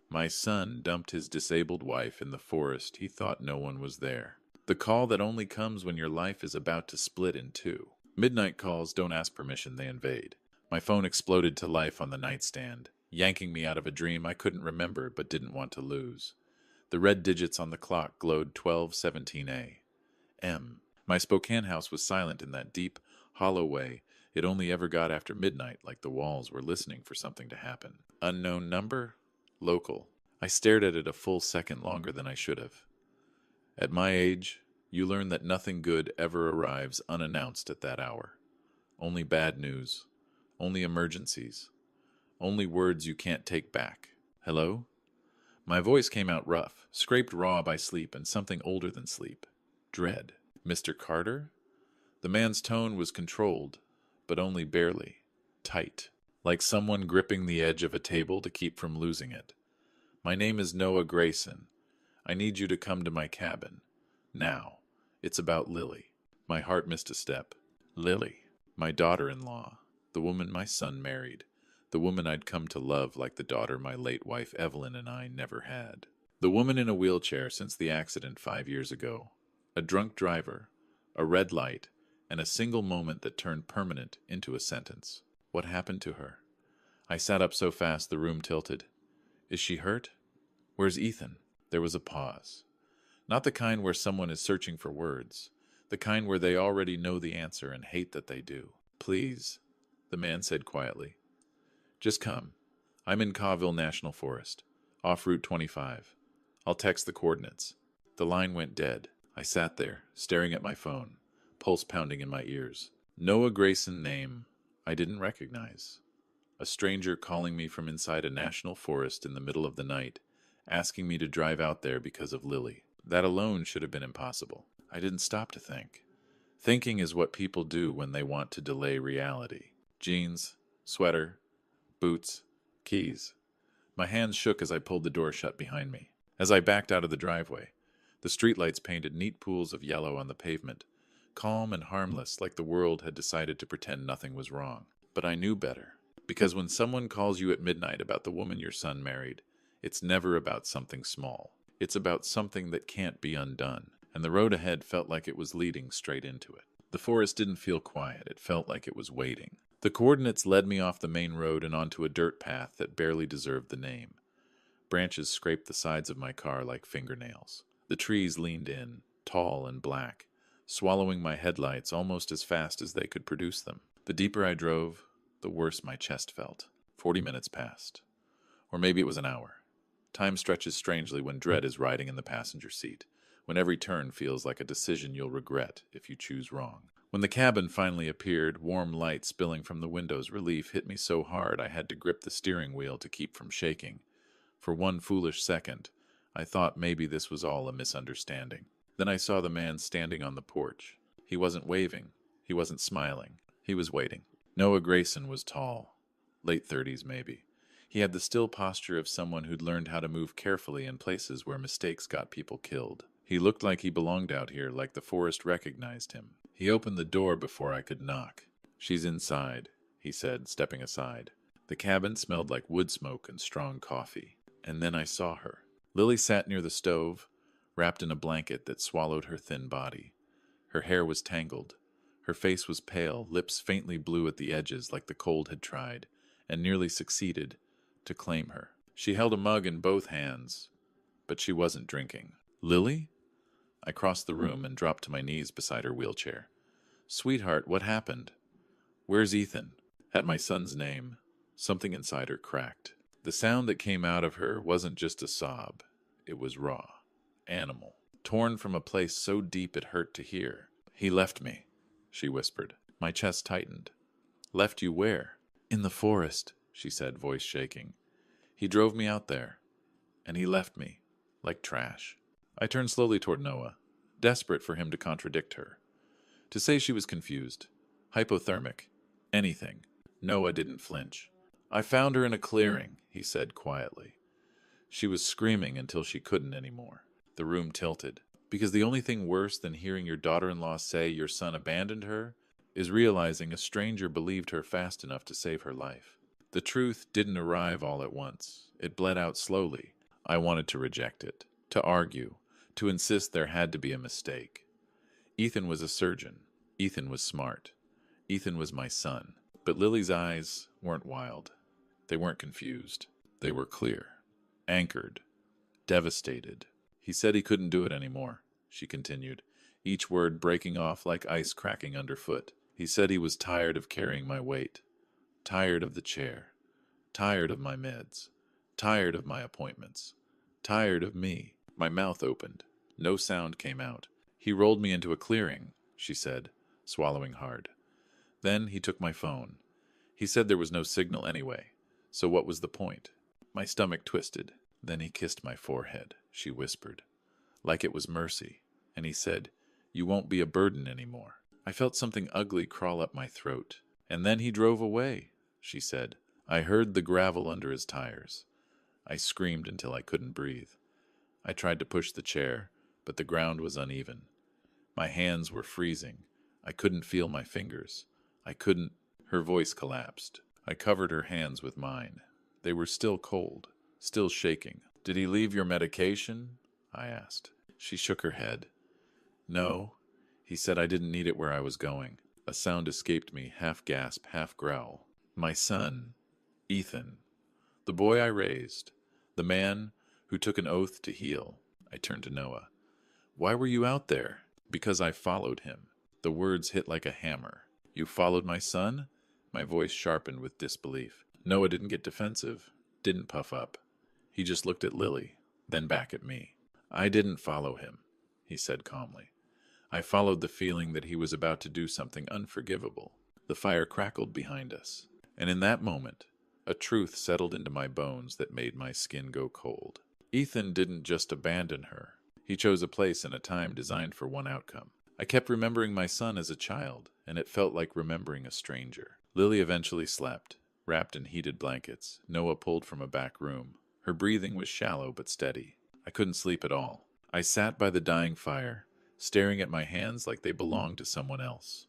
My son dumped his disabled wife in the forest. He thought no one was there. The call that only comes when your life is about to split in two. Midnight calls don't ask permission, they invade. My phone exploded to life on the nightstand, yanking me out of a dream I couldn't remember but didn't want to lose. The red digits on the clock glowed 12:17 a.m. My Spokane house was silent in that deep, hollow way it only ever got after midnight, like the walls were listening for something to happen. Unknown number? Local. I stared at it a full second longer than I should have. At my age, you learn that nothing good ever arrives unannounced at that hour. Only bad news. Only emergencies. Only words you can't take back. Hello? My voice came out rough, scraped raw by sleep and something older than sleep. Dread. Mr. Carter? The man's tone was controlled, but only barely. Tight. Like someone gripping the edge of a table to keep from losing it. My name is Noah Grayson. I need you to come to my cabin. Now. It's about Lily. My heart missed a step. Lily. My daughter-in-law. The woman my son married. The woman I'd come to love like the daughter my late wife Evelyn and I never had. The woman in a wheelchair since the accident 5 years ago. A drunk driver. A red light. And a single moment that turned permanent into a sentence. What happened to her? I sat up so fast the room tilted. Is she hurt? Where's Ethan? There was a pause. Not the kind where someone is searching for words. The kind where they already know the answer and hate that they do. Please, the man said quietly. Just come. I'm in Cawville National Forest, off Route 25. I'll text the coordinates. The line went dead. I sat there, staring at my phone, pulse pounding in my ears. Noah Grayson name I didn't recognize. A stranger calling me from inside a national forest in the middle of the night, asking me to drive out there because of Lily. That alone should have been impossible. I didn't stop to think. Thinking is what people do when they want to delay reality. Jeans, sweater, boots, keys. My hands shook as I pulled the door shut behind me. As I backed out of the driveway, the streetlights painted neat pools of yellow on the pavement, calm and harmless like the world had decided to pretend nothing was wrong. But I knew better. Because when someone calls you at midnight about the woman your son married, it's never about something small. It's about something that can't be undone. And the road ahead felt like it was leading straight into it. The forest didn't feel quiet. It felt like it was waiting. The coordinates led me off the main road and onto a dirt path that barely deserved the name. Branches scraped the sides of my car like fingernails. The trees leaned in, tall and black, swallowing my headlights almost as fast as they could produce them. The deeper I drove, the worse my chest felt. 40 minutes passed. Or maybe it was an hour. Time stretches strangely when dread is riding in the passenger seat, when every turn feels like a decision you'll regret if you choose wrong. When the cabin finally appeared, warm light spilling from the window's relief hit me so hard I had to grip the steering wheel to keep from shaking. For one foolish second, I thought maybe this was all a misunderstanding. Then I saw the man standing on the porch. He wasn't waving. He wasn't smiling. He was waiting. Noah Grayson was tall. Late 30s, maybe. He had the still posture of someone who'd learned how to move carefully in places where mistakes got people killed. He looked like he belonged out here, like the forest recognized him. He opened the door before I could knock. She's inside, he said, stepping aside. The cabin smelled like wood smoke and strong coffee. And then I saw her. Lily sat near the stove, wrapped in a blanket that swallowed her thin body. Her hair was tangled. Her face was pale, lips faintly blue at the edges like the cold had tried, and nearly succeeded, to claim her. She held a mug in both hands, but she wasn't drinking. Lily? I crossed the room and dropped to my knees beside her wheelchair. Sweetheart, what happened? Where's Ethan? At my son's name, something inside her cracked. The sound that came out of her wasn't just a sob. It was raw, animal, torn from a place so deep it hurt to hear. He left me, she whispered. My chest tightened. Left you where? In the forest, she said, voice shaking. He drove me out there, and he left me, like trash. I turned slowly toward Noah, desperate for him to contradict her. To say she was confused, hypothermic, anything. Noah didn't flinch. I found her in a clearing, he said quietly. She was screaming until she couldn't anymore. The room tilted. Because the only thing worse than hearing your daughter-in-law say your son abandoned her is realizing a stranger believed her fast enough to save her life. The truth didn't arrive all at once. It bled out slowly. I wanted to reject it, to argue, to insist there had to be a mistake. Ethan was a surgeon. Ethan was smart. Ethan was my son. But Lily's eyes weren't wild. They weren't confused. They were clear, anchored, devastated. He said he couldn't do it anymore, she continued, each word breaking off like ice cracking underfoot. He said he was tired of carrying my weight, tired of the chair, tired of my meds, tired of my appointments, tired of me. My mouth opened. No sound came out. He rolled me into a clearing, she said, swallowing hard. Then he took my phone. He said there was no signal anyway, so what was the point? My stomach twisted. Then he kissed my forehead, she whispered, like it was mercy, and he said, "You won't be a burden anymore." I felt something ugly crawl up my throat. And then he drove away, she said. I heard the gravel under his tires. I screamed until I couldn't breathe. I tried to push the chair, but the ground was uneven. My hands were freezing. I couldn't feel my fingers. I couldn't. Her voice collapsed. I covered her hands with mine. They were still cold, still shaking. "Did he leave your medication?" I asked. She shook her head. "No. He said I didn't need it where I was going." A sound escaped me, half gasp, half growl. My son, Ethan, the boy I raised, the man who took an oath to heal. I turned to Noah. "Why were you out there?" "Because I followed him." The words hit like a hammer. "You followed my son?" My voice sharpened with disbelief. Noah didn't get defensive, didn't puff up. He just looked at Lily, then back at me. "I didn't follow him," he said calmly. "I followed the feeling that he was about to do something unforgivable." The fire crackled behind us, and in that moment, a truth settled into my bones that made my skin go cold. Ethan didn't just abandon her. He chose a place and a time designed for one outcome. I kept remembering my son as a child, and it felt like remembering a stranger. Lily eventually slept, wrapped in heated blankets. Noah pulled from a back room. Her breathing was shallow but steady. I couldn't sleep at all. I sat by the dying fire, staring at my hands like they belonged to someone else.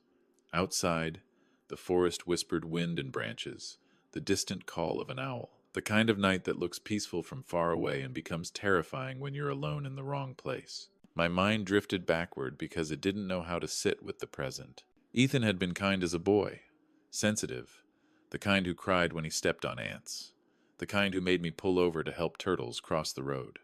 Outside, the forest whispered wind and branches, the distant call of an owl, the kind of night that looks peaceful from far away and becomes terrifying when you're alone in the wrong place. My mind drifted backward because it didn't know how to sit with the present. Ethan had been kind as a boy, sensitive, the kind who cried when he stepped on ants, the kind who made me pull over to help turtles cross the road.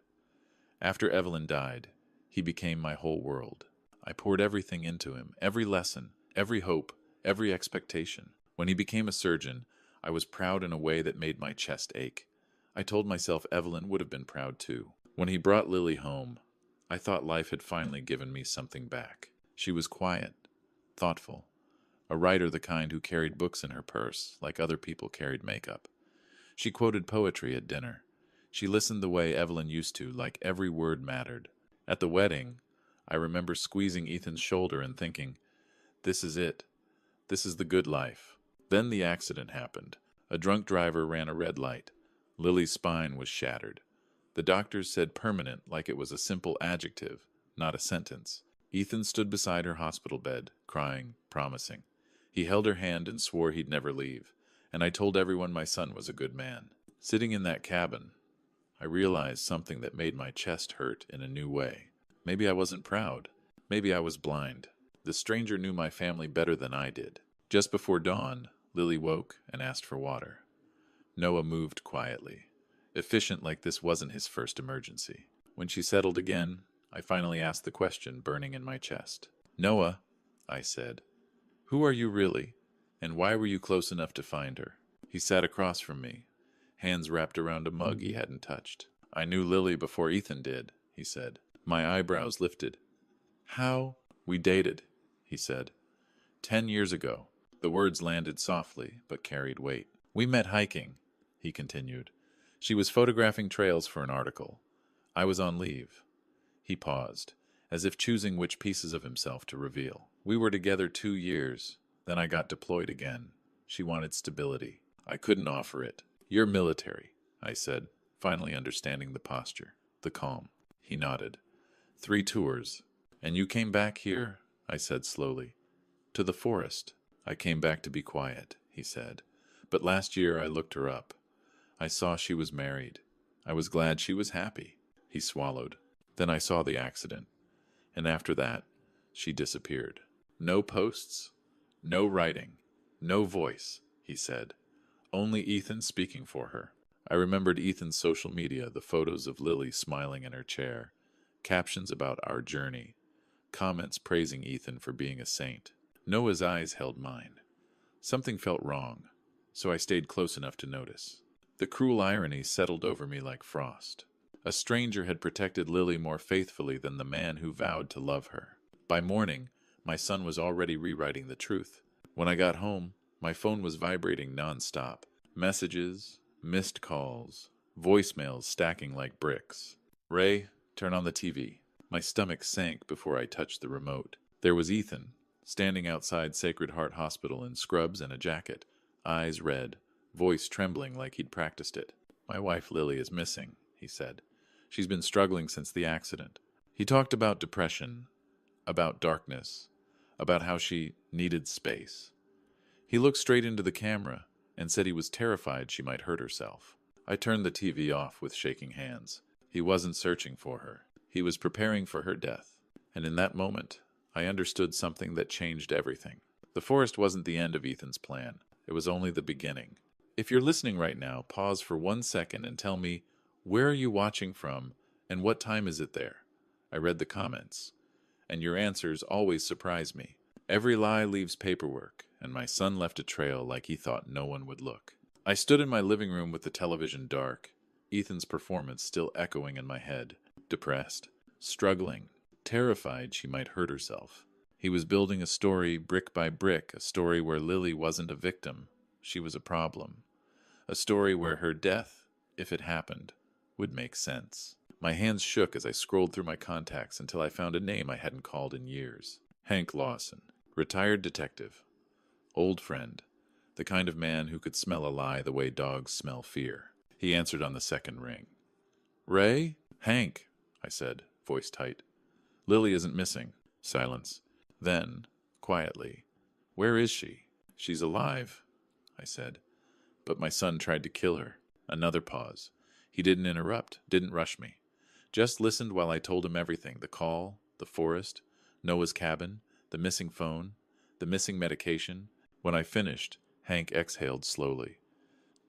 After Evelyn died, he became my whole world. I poured everything into him, every lesson, every hope, every expectation. When he became a surgeon, I was proud in a way that made my chest ache. I told myself Evelyn would have been proud too. When he brought Lily home, I thought life had finally given me something back. She was quiet, thoughtful, a writer the kind who carried books in her purse like other people carried makeup. She quoted poetry at dinner. She listened the way Evelyn used to, like every word mattered. At the wedding, I remember squeezing Ethan's shoulder and thinking, this is it. This is the good life. Then the accident happened. A drunk driver ran a red light. Lily's spine was shattered. The doctors said permanent like it was a simple adjective, not a sentence. Ethan stood beside her hospital bed, crying, promising. He held her hand and swore he'd never leave, and I told everyone my son was a good man. Sitting in that cabin, I realized something that made my chest hurt in a new way. Maybe I wasn't proud. Maybe I was blind. The stranger knew my family better than I did. Just before dawn, Lily woke and asked for water. Noah moved quietly, efficient like this wasn't his first emergency. When she settled again, I finally asked the question burning in my chest. "Noah," I said, "who are you really, and why were you close enough to find her?" He sat across from me, hands wrapped around a mug he hadn't touched. "I knew Lily before Ethan did," he said. My eyebrows lifted. "How?" "We dated," he said. 10 years ago." The words landed softly, but carried weight. "We met hiking," he continued. "She was photographing trails for an article. I was on leave." He paused, as if choosing which pieces of himself to reveal. "We were together 2 years. Then I got deployed again. She wanted stability. I couldn't offer it. You're military," I said, finally understanding the posture, the calm. He nodded. 3 tours. "And you came back here?" I said slowly. "To the forest." "I came back to be quiet," he said. But last year I looked her up. I saw she was married. I was glad she was happy. He swallowed. Then I saw the accident. And after that, she disappeared. No posts, no writing, no voice, he said. Only Ethan speaking for her. I remembered Ethan's social media, the photos of Lily smiling in her chair, captions about our journey, comments praising Ethan for being a saint. Noah's eyes held mine. Something felt wrong, so I stayed close enough to notice. The cruel irony settled over me like frost. A stranger had protected Lily more faithfully than the man who vowed to love her. By morning, my son was already rewriting the truth. When I got home, my phone was vibrating nonstop. Messages, missed calls, voicemails stacking like bricks. Ray, turn on the TV. My stomach sank before I touched the remote. There was Ethan, standing outside Sacred Heart Hospital in scrubs and a jacket, eyes red, voice trembling like he'd practiced it. My wife Lily is missing, he said. She's been struggling since the accident. He talked about depression, about darkness, about how she needed space. He looked straight into the camera and said he was terrified she might hurt herself. I turned the TV off with shaking hands. He wasn't searching for her. He was preparing for her death. And in that moment, I understood something that changed everything. The forest wasn't the end of Ethan's plan. It was only the beginning. If you're listening right now, pause for 1 second and tell me, where are you watching from and what time is it there? I read the comments, and your answers always surprise me. Every lie leaves paperwork, and my son left a trail like he thought no one would look. I stood in my living room with the television dark, Ethan's performance still echoing in my head. Depressed, struggling, terrified she might hurt herself. He was building a story brick by brick, a story where Lily wasn't a victim, she was a problem. A story where her death, if it happened, would make sense. My hands shook as I scrolled through my contacts until I found a name I hadn't called in years. Hank Lawson, retired detective. Old friend, the kind of man who could smell a lie the way dogs smell fear. He answered on the second ring. Ray? Hank, I said, voice tight. Lily isn't missing. Silence. Then, quietly, where is she? She's alive, I said. But my son tried to kill her. Another pause. He didn't interrupt, didn't rush me. Just listened while I told him everything. The call, the forest, Noah's cabin, the missing phone, the missing medication. When I finished, Hank exhaled slowly.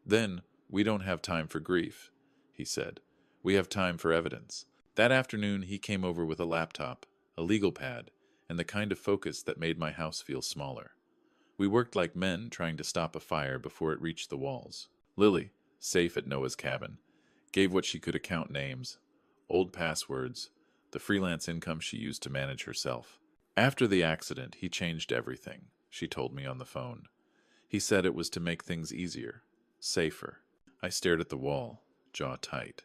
Then, we don't have time for grief, he said. We have time for evidence. That afternoon, he came over with a laptop, a legal pad, and the kind of focus that made my house feel smaller. We worked like men trying to stop a fire before it reached the walls. Lily, safe at Noah's cabin, gave what she could account names, old passwords, the freelance income she used to manage herself. After the accident, he changed everything, she told me on the phone. He said it was to make things easier, safer. I stared at the wall, jaw tight.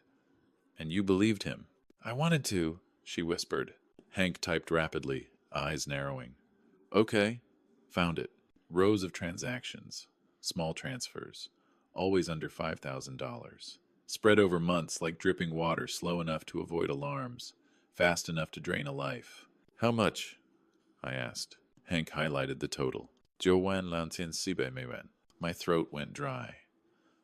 And you believed him? I wanted to, she whispered. Hank typed rapidly, eyes narrowing. Okay. Found it. Rows of transactions, small transfers, always under $5,000. Spread over months like dripping water, slow enough to avoid alarms, fast enough to drain a life. How much? I asked. Hank highlighted the total. Joanne Lantien Sibe Mewen. My throat went dry.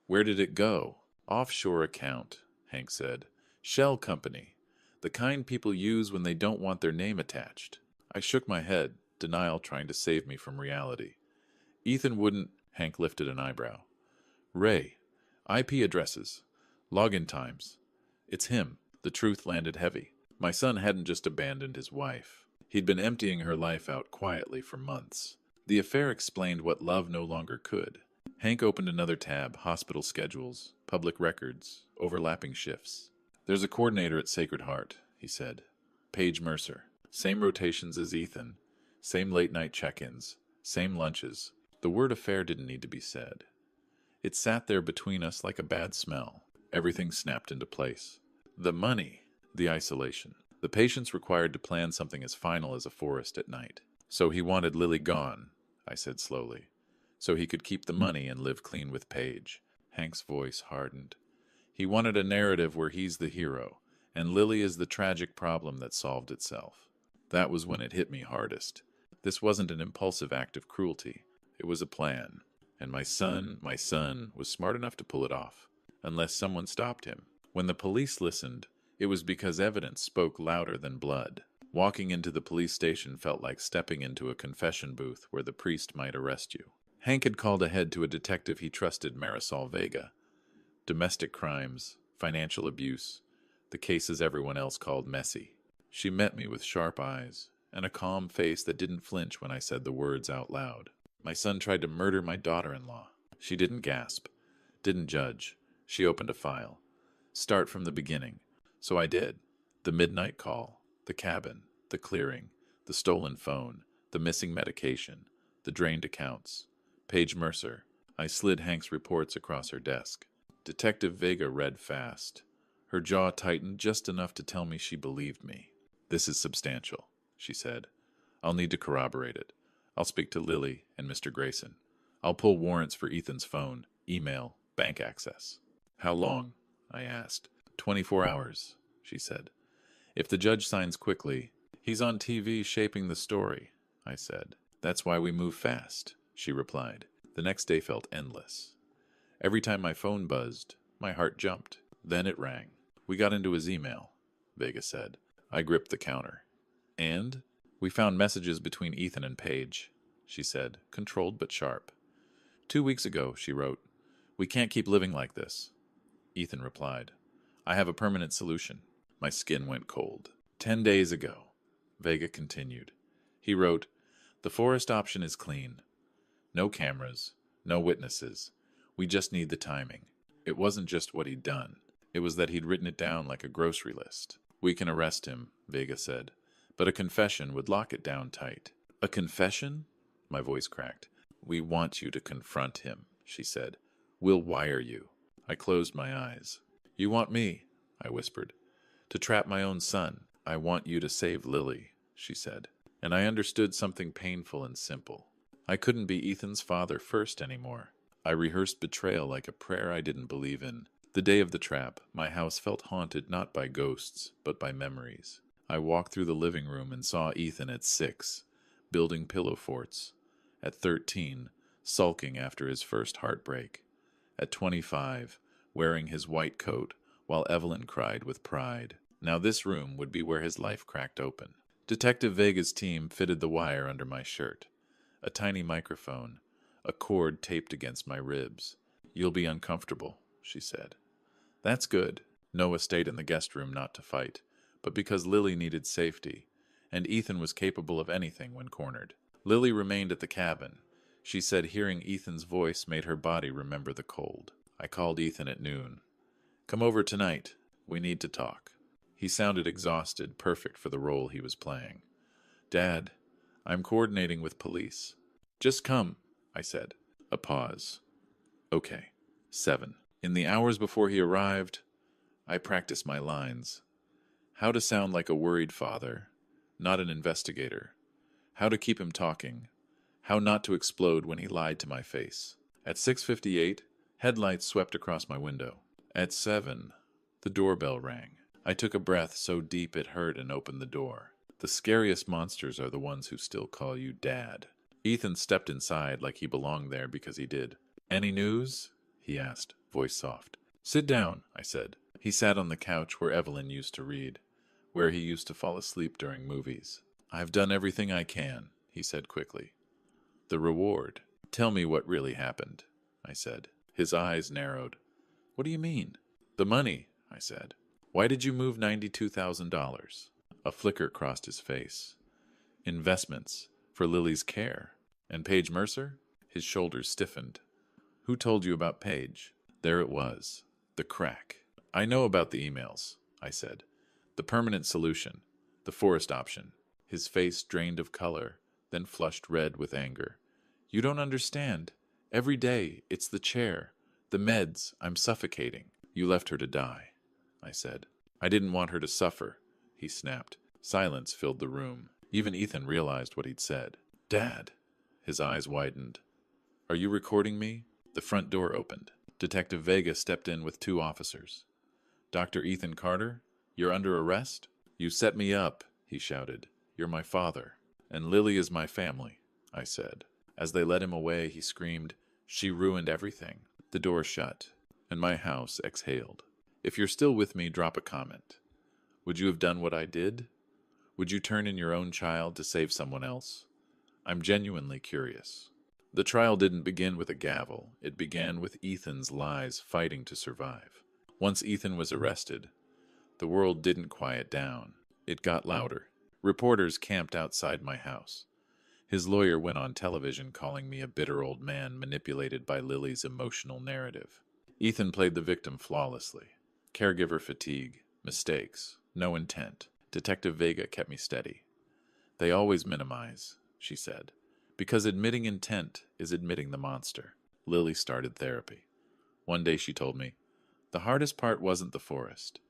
Where did it go? Offshore account, Hank said. Shell company. The kind people use when they don't want their name attached. I shook my head, denial trying to save me from reality. Ethan wouldn't. Hank lifted an eyebrow. Ray. IP addresses. Login times. It's him. The truth landed heavy. My son hadn't just abandoned his wife. He'd been emptying her life out quietly for months. The affair explained what love no longer could. Hank opened another tab, hospital schedules, public records, overlapping shifts. There's a coordinator at Sacred Heart, he said. Paige Mercer. Same rotations as Ethan. Same late-night check-ins. Same lunches. The word affair didn't need to be said. It sat there between us like a bad smell. Everything snapped into place. The money. The isolation. The patients required to plan something as final as a forest at night. So he wanted Lily gone, I said slowly. So he could keep the money and live clean with Paige. Hank's voice hardened. He wanted a narrative where he's the hero, and Lily is the tragic problem that solved itself. That was when it hit me hardest. This wasn't an impulsive act of cruelty. It was a plan. And my son was smart enough to pull it off, unless someone stopped him. When the police listened, it was because evidence spoke louder than blood. Walking into the police station felt like stepping into a confession booth where the priest might arrest you. Hank had called ahead to a detective he trusted, Marisol Vega. Domestic crimes, financial abuse, the cases everyone else called messy. She met me with sharp eyes and a calm face that didn't flinch when I said the words out loud. My son tried to murder my daughter-in-law. She didn't gasp, didn't judge. She opened a file. Start from the beginning. So I did. The midnight call, the cabin, the clearing, the stolen phone, the missing medication, the drained accounts. Paige Mercer. I slid Hank's reports across her desk. Detective Vega read fast. Her jaw tightened just enough to tell me she believed me. This is substantial, she said. I'll need to corroborate it. I'll speak to Lily and Mr. Grayson. I'll pull warrants for Ethan's phone, email, bank access. How long? I asked. 24 hours, she said. If the judge signs quickly, he's on TV shaping the story, I said. That's why we move fast, she replied. The next day felt endless. Every time my phone buzzed, my heart jumped. Then it rang. We got into his email, Vega said. I gripped the counter. And? We found messages between Ethan and Paige, she said, controlled but sharp. 2 weeks ago, she wrote, we can't keep living like this. Ethan replied, I have a permanent solution. My skin went cold. 10 days ago, Vega continued. He wrote, the forest option is clean. No cameras, no witnesses. We just need the timing. It wasn't just what he'd done. It was that he'd written it down like a grocery list. We can arrest him, Vega said, but a confession would lock it down tight. A confession? My voice cracked. We want you to confront him, she said. We'll wire you. I closed my eyes. You want me? I whispered. To trap my own son. I want you to save Lily, she said. And I understood something painful and simple. I couldn't be Ethan's father first anymore. I rehearsed betrayal like a prayer I didn't believe in. The day of the trap, my house felt haunted not by ghosts, but by memories. I walked through the living room and saw Ethan at 6, building pillow forts. At 13, sulking after his first heartbreak. At 25, wearing his white coat, while Evelyn cried with pride. Now this room would be where his life cracked open. Detective Vega's team fitted the wire under my shirt. A tiny microphone, a cord taped against my ribs. You'll be uncomfortable, she said. That's good. Noah stayed in the guest room not to fight, but because Lily needed safety, and Ethan was capable of anything when cornered. Lily remained at the cabin. She said hearing Ethan's voice made her body remember the cold. I called Ethan at noon. Come over tonight. We need to talk. He sounded exhausted, perfect for the role he was playing. Dad, I'm coordinating with police. Just come, I said. A pause. Okay. 7. In the hours before he arrived, I practiced my lines. How to sound like a worried father, not an investigator. How to keep him talking. How not to explode when he lied to my face. At 6:58, headlights swept across my window. At 7, the doorbell rang. I took a breath so deep it hurt and opened the door. The scariest monsters are the ones who still call you Dad. Ethan stepped inside like he belonged there because he did. Any news? He asked, voice soft. Sit down, I said. He sat on the couch where Evelyn used to read, where he used to fall asleep during movies. I've done everything I can, he said quickly. The reward. Tell me what really happened, I said. His eyes narrowed. What do you mean? The money, I said. Why did you move $92,000? A flicker crossed his face. Investments, for Lily's care. And Paige Mercer? His shoulders stiffened. Who told you about Paige? There it was. The crack. I know about the emails, I said. The permanent solution. The forest option. His face drained of color, then flushed red with anger. You don't understand. Every day, it's the chair. The meds. I'm suffocating. You left her to die, I said. I didn't want her to suffer, he snapped. Silence filled the room. Even Ethan realized what he'd said. Dad. His eyes widened. Are you recording me? The front door opened. Detective Vega stepped in with 2 officers. Dr. Ethan Carter, you're under arrest? You set me up, he shouted. You're my father. And Lily is my family, I said. As they led him away, he screamed, She ruined everything. The door shut, and my house exhaled. If you're still with me, drop a comment. Would you have done what I did? Would you turn in your own child to save someone else? I'm genuinely curious. The trial didn't begin with a gavel. It began with Ethan's lies fighting to survive. Once Ethan was arrested, the world didn't quiet down. It got louder. Reporters camped outside my house. His lawyer went on television calling me a bitter old man manipulated by Lily's emotional narrative. Ethan played the victim flawlessly. Caregiver fatigue, mistakes, no intent. Detective Vega kept me steady. They always minimize, she said, because admitting intent is admitting the monster. Lily started therapy. One day she told me, the hardest part wasn't the forest.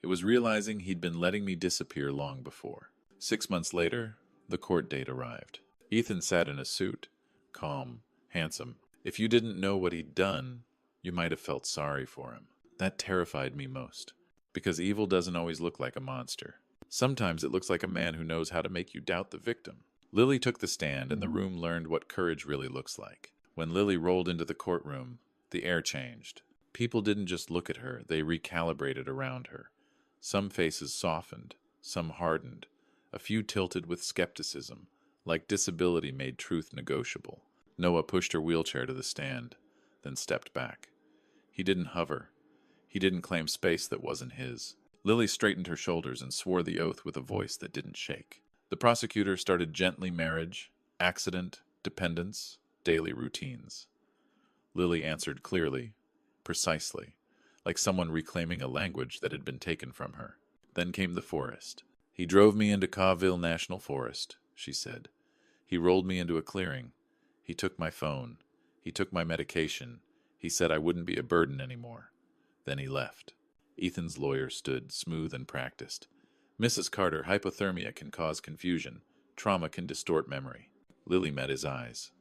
It was realizing he'd been letting me disappear long before. 6 months later, the court date arrived. Ethan sat in a suit, calm, handsome. If you didn't know what he'd done, you might have felt sorry for him. That terrified me most, because evil doesn't always look like a monster. Sometimes it looks like a man who knows how to make you doubt the victim. Lily took the stand, and the room learned what courage really looks like. When Lily rolled into the courtroom, the air changed. People didn't just look at her, they recalibrated around her. Some faces softened, some hardened, a few tilted with skepticism, like disability made truth negotiable. Noah pushed her wheelchair to the stand, then stepped back. He didn't hover. He didn't claim space that wasn't his. Lily straightened her shoulders and swore the oath with a voice that didn't shake. The prosecutor started gently marriage, accident, dependence, daily routines. Lily answered clearly, precisely, like someone reclaiming a language that had been taken from her. Then came the forest. He drove me into Cawville National Forest, she said. He rolled me into a clearing. He took my phone. He took my medication. He said I wouldn't be a burden anymore. Then he left. Ethan's lawyer stood, smooth and practiced. Mrs. Carter, hypothermia can cause confusion. Trauma can distort memory. Lily met his eyes.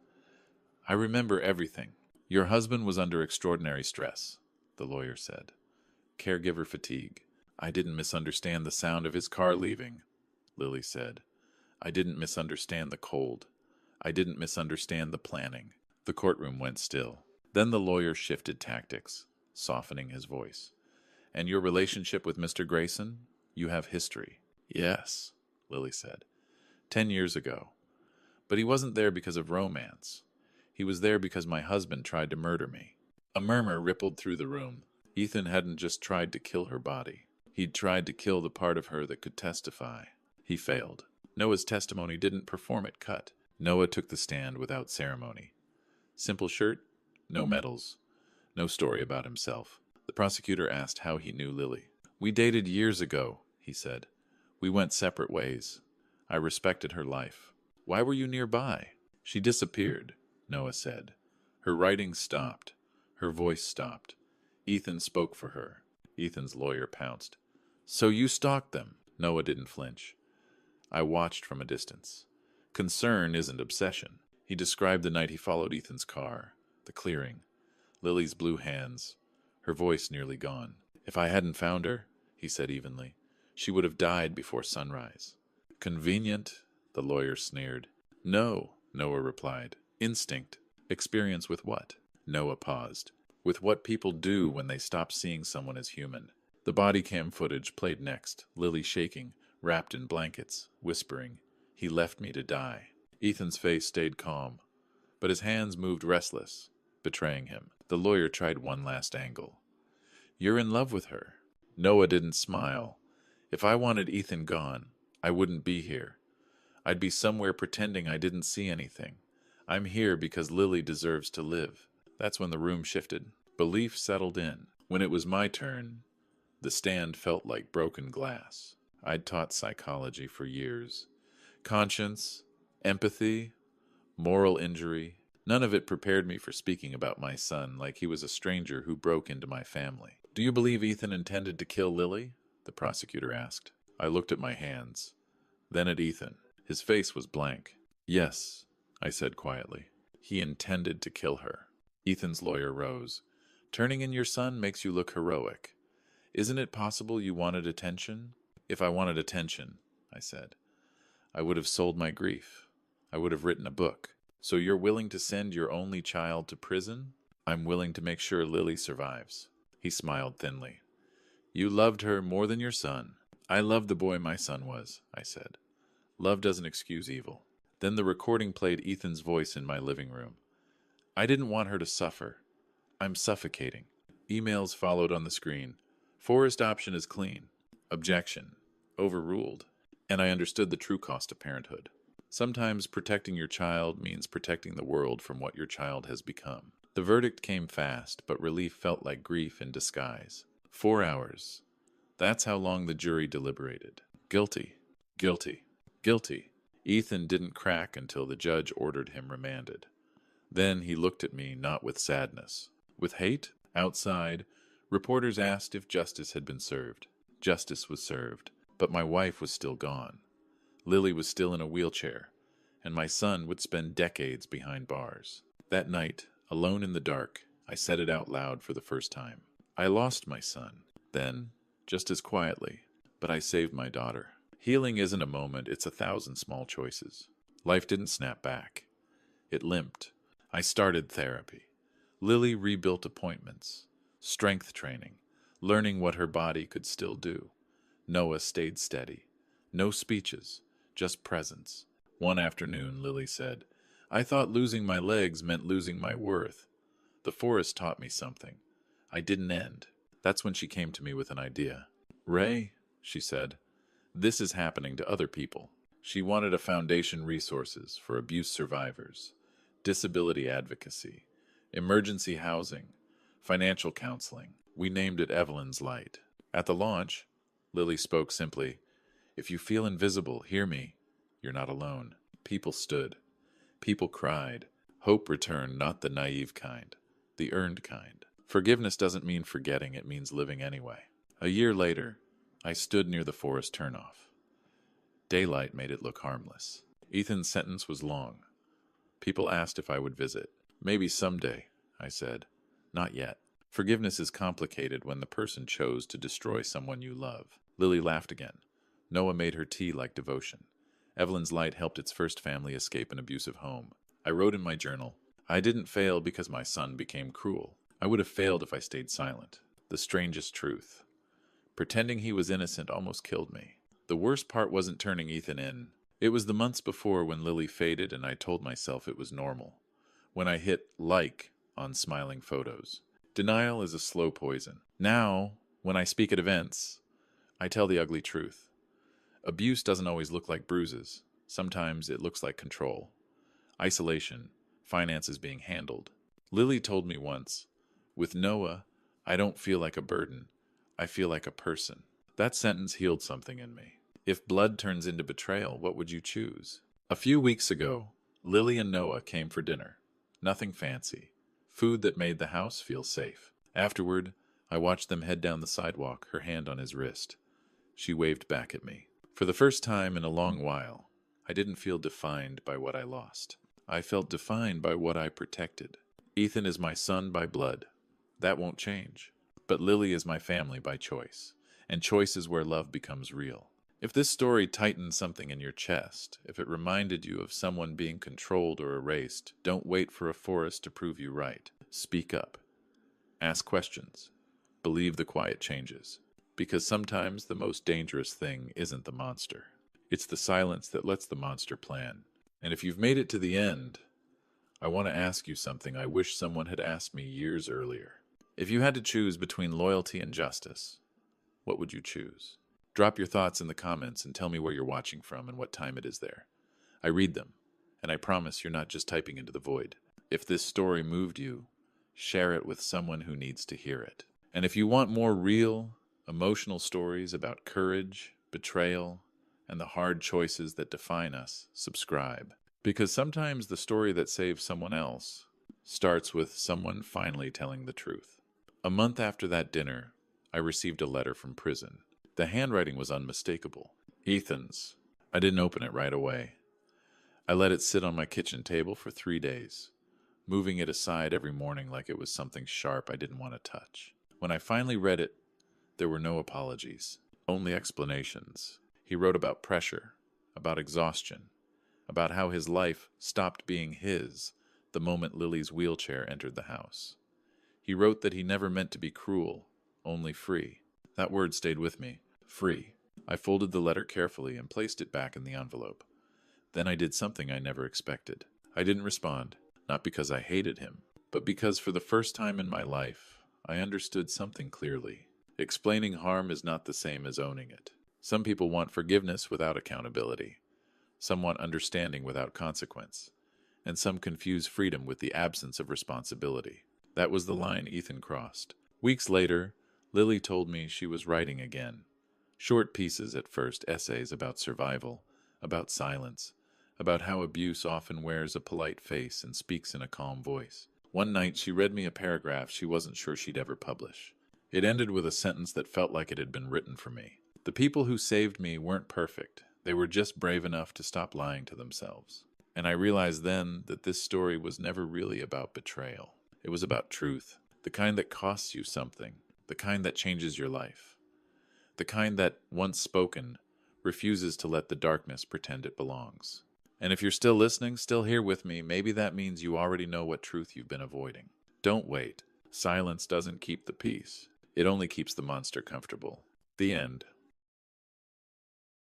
I remember everything. Your husband was under extraordinary stress, the lawyer said. Caregiver fatigue. I didn't misunderstand the sound of his car leaving, Lily said. I didn't misunderstand the cold. I didn't misunderstand the planning. The courtroom went still. Then the lawyer shifted tactics, softening his voice. And your relationship with Mr. Grayson? You have history. Yes, Lily said. 10 years ago. But he wasn't there because of romance. He was there because my husband tried to murder me. A murmur rippled through the room. Ethan hadn't just tried to kill her body. He'd tried to kill the part of her that could testify. He failed. Noah's testimony didn't perform it cut. Noah took the stand without ceremony. Simple shirt, no medals, no story about himself. The prosecutor asked how he knew Lily. We dated years ago, he said. We went separate ways. I respected her life. Why were you nearby? She disappeared, Noah said. Her writing stopped. Her voice stopped. Ethan spoke for her. Ethan's lawyer pounced. So you stalked them? Noah didn't flinch. I watched from a distance. Concern isn't obsession. He described the night he followed Ethan's car, the clearing, Lily's blue hands, her voice nearly gone. If I hadn't found her, he said evenly, she would have died before sunrise. Convenient, the lawyer sneered. No, Noah replied. Instinct. Experience with what? Noah paused. With what people do when they stop seeing someone as human. The body cam footage played next, Lily shaking, wrapped in blankets, whispering, he left me to die. Ethan's face stayed calm, but his hands moved restless, betraying him. The lawyer tried one last angle. You're in love with her. Noah didn't smile. If I wanted Ethan gone, I wouldn't be here. I'd be somewhere pretending I didn't see anything. I'm here because Lily deserves to live. That's when the room shifted. Belief settled in. When it was my turn, the stand felt like broken glass. I'd taught psychology for years. Conscience, empathy, moral injury, none of it prepared me for speaking about my son like he was a stranger who broke into my family. Do you believe Ethan intended to kill Lily? The prosecutor asked. I looked at my hands, then at Ethan. His face was blank. Yes, I said quietly. He intended to kill her. Ethan's lawyer rose. Turning in your son makes you look heroic. Isn't it possible you wanted attention? If I wanted attention, I said, I would have sold my grief. I would have written a book. So you're willing to send your only child to prison? I'm willing to make sure Lily survives. He smiled thinly. You loved her more than your son. I loved the boy my son was, I said. Love doesn't excuse evil. Then the recording played Ethan's voice in my living room. I didn't want her to suffer. I'm suffocating. Emails followed on the screen. Forest option is clean. Objection. Overruled. And I understood the true cost of parenthood. Sometimes protecting your child means protecting the world from what your child has become. The verdict came fast, but relief felt like grief in disguise. 4 hours. That's how long the jury deliberated. Guilty. Guilty. Guilty. Ethan didn't crack until the judge ordered him remanded. Then he looked at me, not with sadness. With hate? Outside, reporters asked if justice had been served. Justice was served, but my wife was still gone. Lily was still in a wheelchair, and my son would spend decades behind bars. That night, alone in the dark, I said it out loud for the first time. I lost my son. Then, just as quietly, but I saved my daughter. Healing isn't a moment, it's 1,000 small choices. Life didn't snap back. It limped. I started therapy. Lily rebuilt appointments, strength training, learning what her body could still do. Noah stayed steady. No speeches, just presence. One afternoon, Lily said, I thought losing my legs meant losing my worth. The forest taught me something. I didn't end. That's when she came to me with an idea. Ray, she said, this is happening to other people. She wanted a foundation resources for abuse survivors, disability advocacy, emergency housing, financial counseling. We named it Evelyn's Light. At the launch, Lily spoke simply, if you feel invisible, hear me. You're not alone. People stood. People cried. Hope returned, not the naive kind, the earned kind. Forgiveness doesn't mean forgetting, it means living anyway. A year later, I stood near the forest turnoff. Daylight made it look harmless. Ethan's sentence was long. People asked if I would visit. Maybe someday, I said. Not yet. Forgiveness is complicated when the person chose to destroy someone you love. Lily laughed again. Noah made her tea like devotion. Evelyn's Light helped its first family escape an abusive home. I wrote in my journal, I didn't fail because my son became cruel. I would have failed if I stayed silent. The strangest truth. Pretending he was innocent almost killed me. The worst part wasn't turning Ethan in. It was the months before when Lily faded and I told myself it was normal. When I hit like on smiling photos. Denial is a slow poison. Now, when I speak at events, I tell the ugly truth. Abuse doesn't always look like bruises. Sometimes it looks like control. Isolation, finances being handled. Lily told me once, with Noah, I don't feel like a burden. I feel like a person. That sentence healed something in me. If blood turns into betrayal, what would you choose? A few weeks ago, Lily and Noah came for dinner. Nothing fancy. Food that made the house feel safe. Afterward, I watched them head down the sidewalk, her hand on his wrist. She waved back at me. For the first time in a long while, I didn't feel defined by what I lost. I felt defined by what I protected. Ethan is my son by blood. That won't change. But Lily is my family by choice. And choice is where love becomes real. If this story tightened something in your chest, if it reminded you of someone being controlled or erased, don't wait for a forest to prove you right. Speak up. Ask questions. Believe the quiet changes. Because sometimes the most dangerous thing isn't the monster. It's the silence that lets the monster plan. And if you've made it to the end, I want to ask you something I wish someone had asked me years earlier. If you had to choose between loyalty and justice, what would you choose? Drop your thoughts in the comments and tell me where you're watching from and what time it is there. I read them, and I promise you're not just typing into the void. If this story moved you, share it with someone who needs to hear it. And if you want more real, emotional stories about courage, betrayal, and the hard choices that define us, subscribe. Because sometimes the story that saves someone else starts with someone finally telling the truth. A month after that dinner, I received a letter from prison. The handwriting was unmistakable. Ethan's. I didn't open it right away. I let it sit on my kitchen table for 3 days, moving it aside every morning like it was something sharp I didn't want to touch. When I finally read it, there were no apologies, only explanations. He wrote about pressure, about exhaustion, about how his life stopped being his the moment Lily's wheelchair entered the house. He wrote that he never meant to be cruel, only free. That word stayed with me. Free. I folded the letter carefully and placed it back in the envelope. Then I did something I never expected. I didn't respond, not because I hated him, but because for the first time in my life, I understood something clearly. Explaining harm is not the same as owning it. Some people want forgiveness without accountability. Some want understanding without consequence. And some confuse freedom with the absence of responsibility. That was the line Ethan crossed. Weeks later, Lily told me she was writing again. Short pieces at first, essays about survival, about silence, about how abuse often wears a polite face and speaks in a calm voice. One night she read me a paragraph she wasn't sure she'd ever publish. It ended with a sentence that felt like it had been written for me. The people who saved me weren't perfect. They were just brave enough to stop lying to themselves. And I realized then that this story was never really about betrayal. It was about truth, the kind that costs you something, the kind that changes your life, the kind that, once spoken, refuses to let the darkness pretend it belongs. And if you're still listening, still here with me, maybe that means you already know what truth you've been avoiding. Don't wait. Silence doesn't keep the peace. It only keeps the monster comfortable. The end.